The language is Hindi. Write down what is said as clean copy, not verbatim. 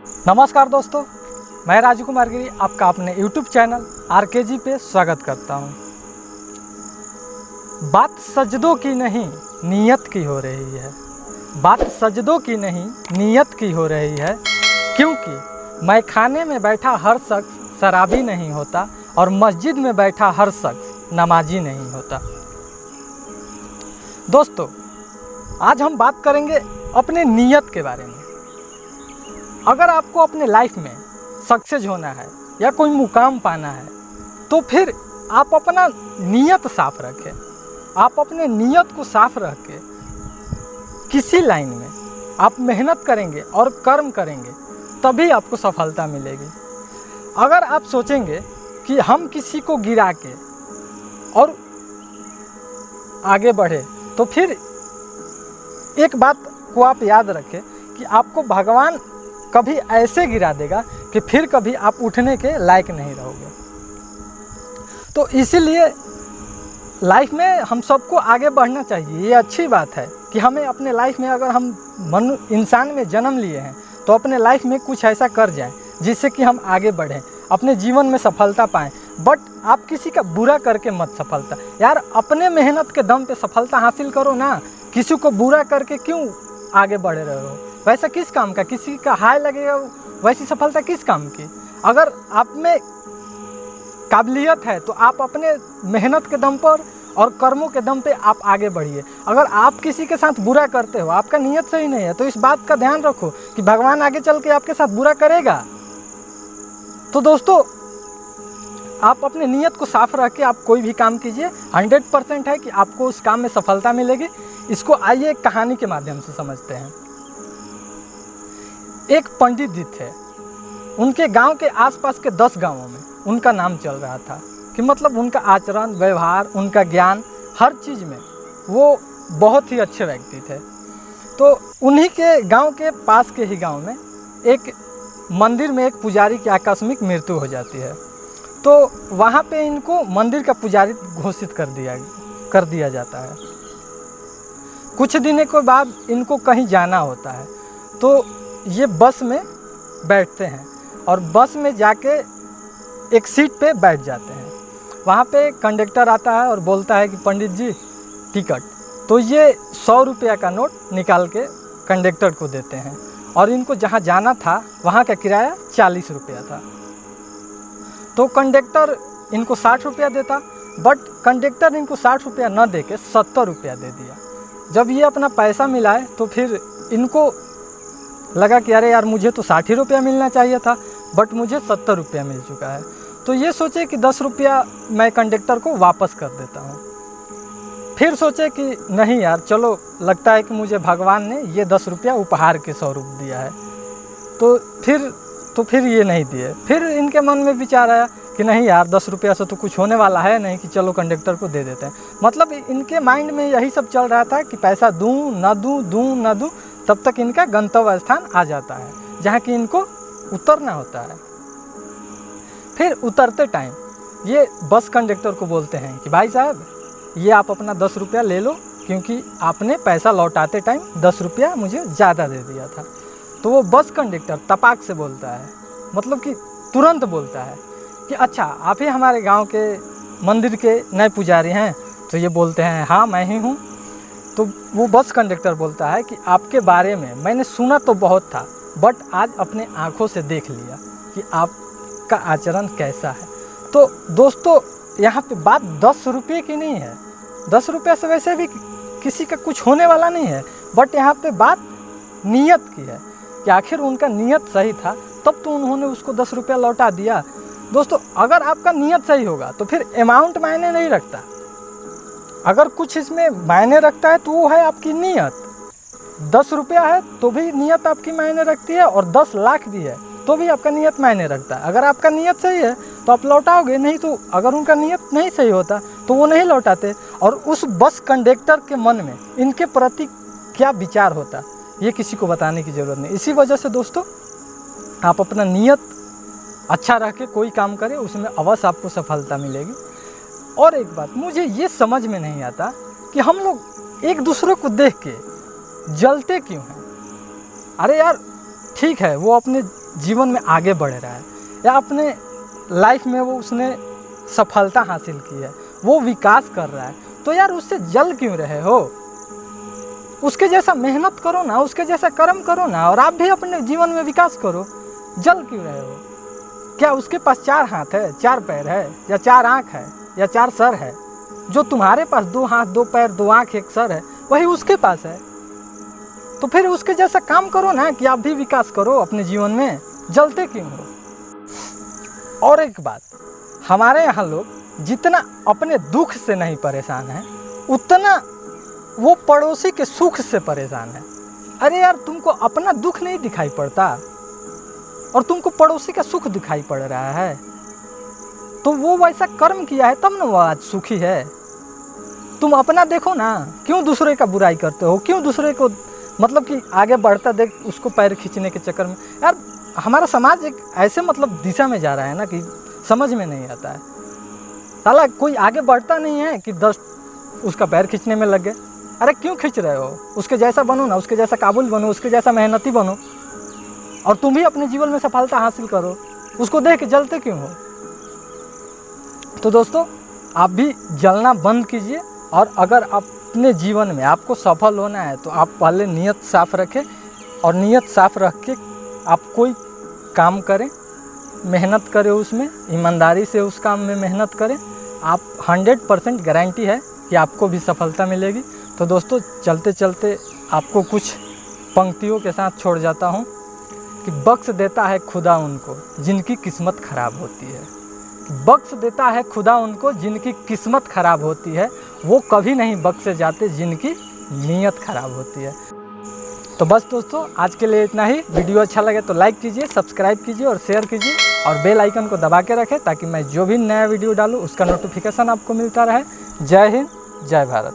नमस्कार दोस्तों, मैं राजकुमार गिरी आपका अपने YouTube चैनल RKG पे स्वागत करता हूँ। बात सजदों की नहीं नीयत की हो रही है, बात सजदों की नहीं नीयत की हो रही है, क्योंकि मैं खाने में बैठा हर शख्स शराबी नहीं होता और मस्जिद में बैठा हर शख्स नमाजी नहीं होता। दोस्तों, आज हम बात करेंगे अपने नीयत के बारे में। अगर आपको अपने लाइफ में सक्सेस होना है या कोई मुकाम पाना है तो फिर आप अपना नीयत साफ रखें। आप अपने नीयत को साफ रख के किसी लाइन में आप मेहनत करेंगे और कर्म करेंगे तभी आपको सफलता मिलेगी। अगर आप सोचेंगे कि हम किसी को गिरा के और आगे बढ़े तो फिर एक बात को आप याद रखें कि आपको भगवान कभी ऐसे गिरा देगा कि फिर कभी आप उठने के लायक नहीं रहोगे। तो इसीलिए लाइफ में हम सबको आगे बढ़ना चाहिए। ये अच्छी बात है कि हमें अपने लाइफ में, अगर हम इंसान में जन्म लिए हैं तो अपने लाइफ में कुछ ऐसा कर जाएं जिससे कि हम आगे बढ़ें, अपने जीवन में सफलता पाएं। बट आप किसी का बुरा करके मत सफलता, यार अपने मेहनत के दम पे सफलता हासिल करो ना। किसी को बुरा करके क्यों आगे बढ़ रहे हो? वैसा किस काम का? किसी का हाय लगेगा वैसी सफलता किस काम की? अगर आप में काबिलियत है तो आप अपने मेहनत के दम पर और कर्मों के दम पे आप आगे बढ़िए। अगर आप किसी के साथ बुरा करते हो, आपका नीयत सही नहीं है, तो इस बात का ध्यान रखो कि भगवान आगे चल के आपके साथ बुरा करेगा। तो दोस्तों, आप अपने नीयत को साफ रख के आप कोई भी काम कीजिए। 100% है कि आपको उस काम में सफलता मिलेगी। इसको आइए एक कहानी के माध्यम से समझते हैं। एक पंडित जी थे, उनके गांव के आसपास के 10 गांवों में उनका नाम चल रहा था कि मतलब उनका आचरण, व्यवहार, उनका ज्ञान, हर चीज़ में वो बहुत ही अच्छे व्यक्ति थे। तो उन्हीं के गांव के पास के ही गांव में एक मंदिर में एक पुजारी की आकस्मिक मृत्यु हो जाती है। तो वहाँ पे इनको मंदिर का पुजारी घोषित कर दिया जाता है। कुछ दिनों के बाद इनको कहीं जाना होता है तो ये बस में बैठते हैं और बस में जाके एक सीट पे बैठ जाते हैं। वहाँ पे कंडक्टर आता है और बोलता है कि पंडित जी टिकट। तो ये 100 रुपया का नोट निकाल के कंडक्टर को देते हैं और इनको जहाँ जाना था वहाँ का किराया 40 रुपया था। तो कंडक्टर इनको 60 रुपया देता, बट कंडक्टर इनको 60 रुपया न दे के 70 रुपया दे दिया। जब ये अपना पैसा मिलाए तो फिर इनको लगा कि अरे यार, मुझे तो 60 रुपया मिलना चाहिए था, बट मुझे 70 रुपया मिल चुका है। तो ये सोचे कि 10 रुपया मैं कंडक्टर को वापस कर देता हूँ। फिर सोचे कि नहीं यार, चलो लगता है कि मुझे भगवान ने ये 10 रुपया उपहार के स्वरूप दिया है। तो फिर ये नहीं दिए। फिर इनके मन में विचार आया कि नहीं यार, 10 रुपया से तो कुछ होने वाला है नहीं, कि चलो कंडक्टर को दे देते हैं। मतलब इनके माइंड में यही सब चल रहा था कि पैसा दूँ न दूँ, तब तक इनका गंतव्य स्थान आ जाता है जहाँ कि इनको उतरना होता है। फिर उतरते टाइम ये बस कंडक्टर को बोलते हैं कि भाई साहब, ये आप अपना 10 रुपया ले लो, क्योंकि आपने पैसा लौटाते टाइम 10 रुपया मुझे ज़्यादा दे दिया था। तो वो बस कंडक्टर तपाक से बोलता है, मतलब कि तुरंत बोलता है कि अच्छा, आप ही हमारे गांव के मंदिर के नए पुजारी हैं? तो ये बोलते हैं हाँ, मैं ही हूँ। तो वो बस कंडक्टर बोलता है कि आपके बारे में मैंने सुना तो बहुत था, बट आज अपने आँखों से देख लिया कि आपका आचरण कैसा है। तो दोस्तों, यहाँ पे बात 10 रुपये की नहीं है। 10 रुपये से वैसे भी किसी का कुछ होने वाला नहीं है, बट यहाँ पे बात नीयत की है कि आखिर उनका नीयत सही था, तब तो उन्होंने उसको 10 रुपया लौटा दिया। दोस्तों, अगर आपका नीयत सही होगा तो फिर अमाउंट मायने नहीं रखता। अगर कुछ इसमें मायने रखता है तो वो है आपकी नीयत। 10 रुपया है तो भी नीयत आपकी मायने रखती है, और 10 लाख भी है तो भी आपका नीयत मायने रखता है। अगर आपका नीयत सही है तो आप लौटाओगे, नहीं तो अगर उनका नीयत नहीं सही होता तो वो नहीं लौटाते। और उस बस कंडक्टर के मन में इनके प्रति क्या विचार होता, ये किसी को बताने की ज़रूरत नहीं। इसी वजह से दोस्तों, आप अपना नीयत अच्छा रख के कोई काम करें, उसमें अवश्य आपको सफलता मिलेगी। और एक बात मुझे ये समझ में नहीं आता कि हम लोग एक दूसरे को देख के जलते क्यों हैं। अरे यार, ठीक है, वो अपने जीवन में आगे बढ़ रहा है या अपने लाइफ में वो उसने सफलता हासिल की है, वो विकास कर रहा है, तो यार उससे जल क्यों रहे हो? उसके जैसा मेहनत करो ना, उसके जैसा कर्म करो ना, और आप भी अपने जीवन में विकास करो। जल क्यों रहे हो? क्या उसके पास 4 हाथ है, 4 पैर है, या 4 आँख है, या 4 सर है? जो तुम्हारे पास 2 हाथ, 2 पैर, 2 आँख, 1 सर है, वही उसके पास है। तो फिर उसके जैसा काम करो ना कि आप भी विकास करो अपने जीवन में। जलते क्यों हो? और एक बात, हमारे यहाँ लोग जितना अपने दुख से नहीं परेशान है, उतना वो पड़ोसी के सुख से परेशान है। अरे यार, तुमको अपना दुख नहीं दिखाई पड़ता और तुमको पड़ोसी का सुख दिखाई पड़ रहा है, तो वो वैसा कर्म किया है तब ना वो आज सुखी है। तुम अपना देखो ना, क्यों दूसरे का बुराई करते हो? क्यों दूसरे को मतलब कि आगे बढ़ता देख उसको पैर खींचने के चक्कर में? यार, हमारा समाज एक ऐसे मतलब दिशा में जा रहा है ना कि समझ में नहीं आता है। साला कोई आगे बढ़ता नहीं है कि 10 उसका पैर खींचने में लग गए। अरे क्यों खींच रहे हो? उसके जैसा बनो ना, उसके जैसा काबुल बनो, उसके जैसा मेहनती बनो, और तुम भी अपने जीवन में सफलता हासिल करो। उसको देख के जलते क्यों हो? तो दोस्तों, आप भी जलना बंद कीजिए, और अगर अपने जीवन में आपको सफल होना है तो आप पहले नियत साफ रखें, और नियत साफ रख के आप कोई काम करें, मेहनत करें, उसमें ईमानदारी से उस काम में मेहनत करें। आप 100% गारंटी है कि आपको भी सफलता मिलेगी। तो दोस्तों, चलते चलते आपको कुछ पंक्तियों के साथ छोड़ जाता हूँ कि बख्श देता है खुदा उनको जिनकी किस्मत खराब होती है। बख्श देता है खुदा उनको जिनकी किस्मत खराब होती है, वो कभी नहीं बख्शे जाते जिनकी नीयत खराब होती है। तो बस दोस्तों, आज के लिए इतना ही। वीडियो अच्छा लगे तो लाइक कीजिए, सब्सक्राइब कीजिए और शेयर कीजिए, और बेल आइकन को दबा के रखें ताकि मैं जो भी नया वीडियो डालूँ उसका नोटिफिकेशन आपको मिलता रहे। जय हिंद, जय भारत।